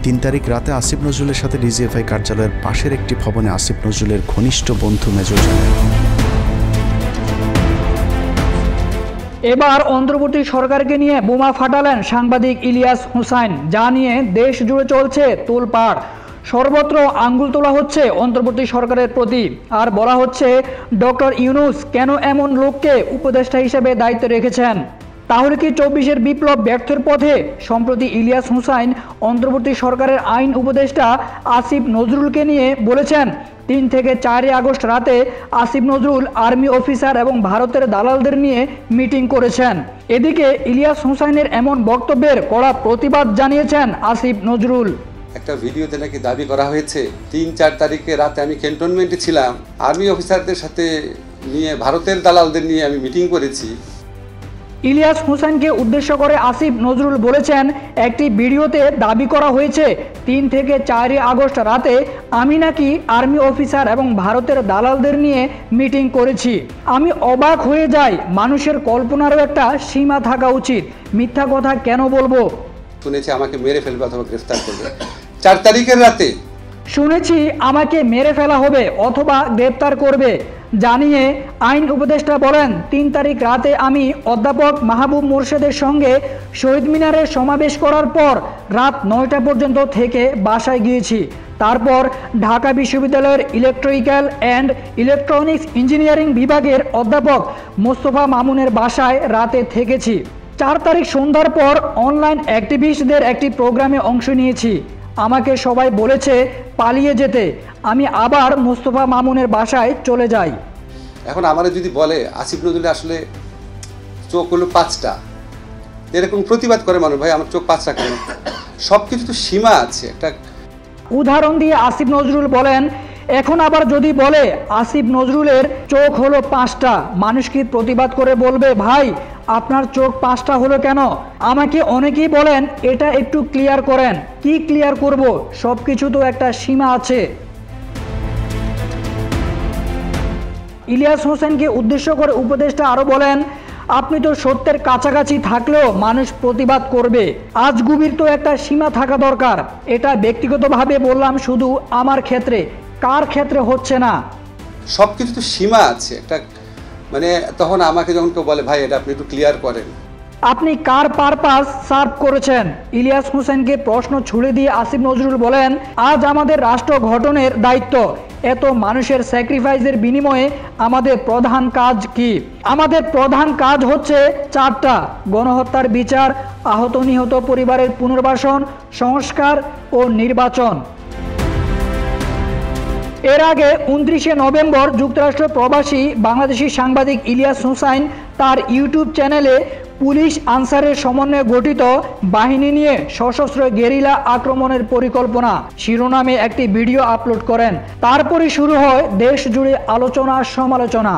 3 তারিখ রাতে আসিফ নজরুলের সাথে ডিজিএফআই কার্যালয়ের পাশের একটি ভবনে আসিফ নজরুলের ঘনিষ্ঠ বন্ধু মেজর জেনারেল। এবার অন্তর্বর্তী সরকারকে নিয়ে বোমা ফাটালেন সাংবাদিক ইলিয়াস হুসাইন, যা নিয়ে দেশ জুড়ে চলছে তোলপাড়। সর্বত্র আঙ্গুল তোলা হচ্ছে অন্তর্বর্তী সরকারের প্রতি, আর বলা হচ্ছে ডক্টর ইউনূস কেন এমন লোককে উপদেষ্টা হিসেবে দায়িত্বে রেখেছেন। তাহলে কি 24-এর বিপ্লব ব্যর্থের পথে? সম্প্রতি ইলিয়াস হুসাইন অন্তর্বর্তী সরকারের আইন উপদেষ্টা আসিফ নজরুলকে নিয়ে বলেছেন 3 থেকে 4 আগস্ট রাতে আসিফ নজরুল আর্মি অফিসার এবং ভারতের দালালদের নিয়ে মিটিং করেছেন। এদিকে ইলিয়াস হুসাইনের এমন বক্তব্যের কড়া প্রতিবাদ জানিয়েছেন আসিফ নজরুল। একটা ভিডিওতে নাকি দাবি করা হয়েছে 3-4 তারিখে রাতে আমি ক্যান্টনমেন্টে ছিলাম, আর্মি অফিসারদের সাথে নিয়ে ভারতের দালালদের নিয়ে আমি মিটিং করেছি। ইলিয়াস হুসাইনকে উদ্দেশ্য করে আসিফ নজরুল বলেছেন, একটি ভিডিওতে দাবি করা হয়েছে 3 থেকে 4 আগস্ট রাতে আমি নাকি আর্মি অফিসার এবং ভারতের দালালদের নিয়ে মিটিং করেছি। আমি অবাক হয়ে যাই, মানুষের কল্পনারও একটা সীমা থাকা উচিত। মিথ্যা কথা কেন বলবো? শুনেছি আমাকে মেরে ফেলবে অথবা গ্রেফতার করবে 4 তারিখের রাতে। শুনেছি আমাকে মেরে ফেলা হবে অথবা গ্রেপ্তার করবে জানিয়ে আইন উপদেষ্টা বলেন, 3 তারিখ রাতে আমি অধ্যাপক মাহবুব মোর্শেদের সঙ্গে শহীদ মিনারে সমাবেশ করার পর রাত 9টা পর্যন্ত থেকে বাসায় গিয়েছি। তারপর ঢাকা বিশ্ববিদ্যালয়ের ইলেকট্রিক্যাল অ্যান্ড ইলেকট্রনিক্স ইঞ্জিনিয়ারিং বিভাগের অধ্যাপক মোস্তফা মামুনের বাসায় রাতে থেকেছি। 4 তারিখ সন্ধ্যার পর অনলাইন অ্যাক্টিভিস্টদের একটি প্রোগ্রামে অংশ নিয়েছি। আমাকে সবাই বলেছে পালিয়ে যেতে। আমি আবার মোস্তফা মামুনের বাসায় চলে যাই। এখন আমারে যদি বলে আসিফ নজরুল আসলে চোখ হলো 5টা, এরকম প্রতিবাদ করে মানুষ, ভাই আমার চোখ 5টা কেন? সব কিছু তো সীমা আছে। একটা উদাহরণ দিয়ে আসিফ নজরুল বলেন, এখন আবার যদি বলে আসিফ নজরুলের চোখ হলো 5টা, মানুষ কি প্রতিবাদ করে বলবে ভাই আপনার চোখ 5টা হলো কেন? আমাকে অনেকেই বলেন এটা একটু ক্লিয়ার করেন। কি ক্লিয়ার করব? সব কিছু তো একটা সীমা আছে। ইলিয়াস হোসেনকে উদ্দেশ্য করে উপদেষ্টা আরো বলেন, আপনি তো সত্যের কাছাকাছি থাকলেও মানুষ প্রতিবাদ করবে। আজগুবির তো একটা সীমা থাকা দরকার। এটা ব্যক্তিগতভাবে বললাম, শুধু আমার ক্ষেত্রে, কার ক্ষেত্রে হচ্ছে না? সব কিছু তো সীমা আছে। একটা মানে তখন আমাকে যখন কেউ বলে ভাই এটা আপনি একটু ক্লিয়ার করেন, আপনি কার পারপাস সার্ভ করেছেন? ইলিয়াস হোসেনকে প্রশ্ন ছুড়ে দিয়ে আসিফ নজরুল বলেন, আজ আমাদের রাষ্ট্র গঠনের দায়িত্ব। এত মানুষের স্যাক্রিফাইসের বিনিময়ে আমাদের প্রধান কাজ কি? আমাদের প্রধান কাজ হচ্ছে 4টা: গণহত্যার বিচার, আহত নিহত পরিবারের পুনর্বাসন, সংস্কার ও নির্বাচন। এর আগে 29শে নভেম্বর যুক্তরাষ্ট্র প্রবাসী বাংলাদেশি সাংবাদিক ইলিয়াস হুসাইন তার ইউটিউব চ্যানেলে পুলিশ আনসারের সমন্বয়ে গঠিত বাহিনী নিয়ে সশস্ত্র গেরিলা আক্রমণের পরিকল্পনা শিরোনামে একটি ভিডিও আপলোড করেন। তারপরে শুরু হয় দেশ জুড়ে আলোচনা সমালোচনা।